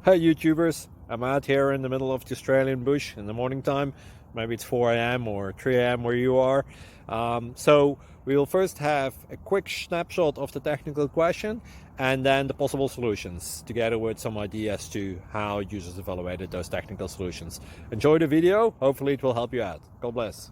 Hey YouTubers, I'm out here in the middle of the Australian bush in the morning time. Maybe it's 4 a.m. or 3 a.m. where you are. So we'll first have a quick snapshot of the technical question and then the possible solutions, together with some ideas to how users evaluated those technical solutions. Enjoy the video, hopefully it will help you out. God bless.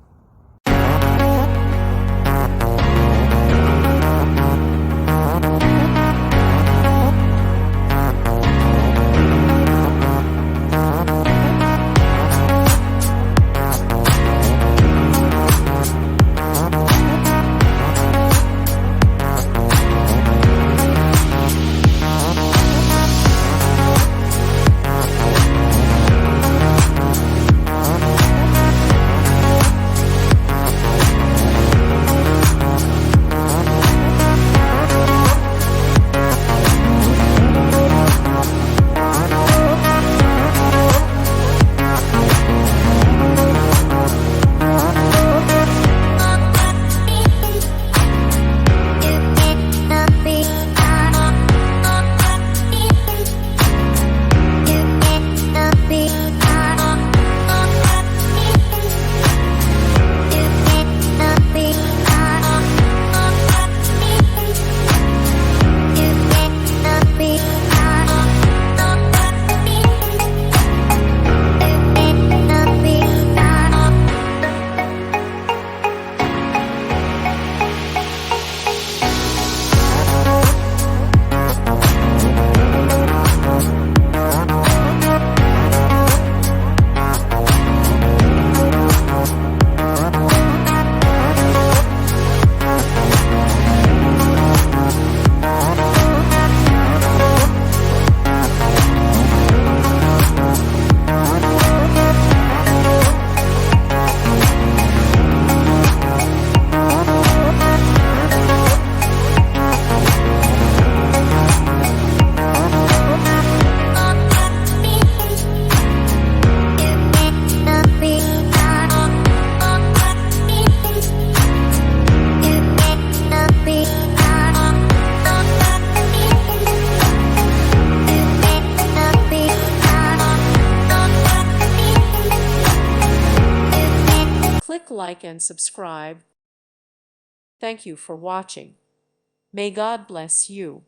Click like and subscribe. Thank you for watching. May God bless you.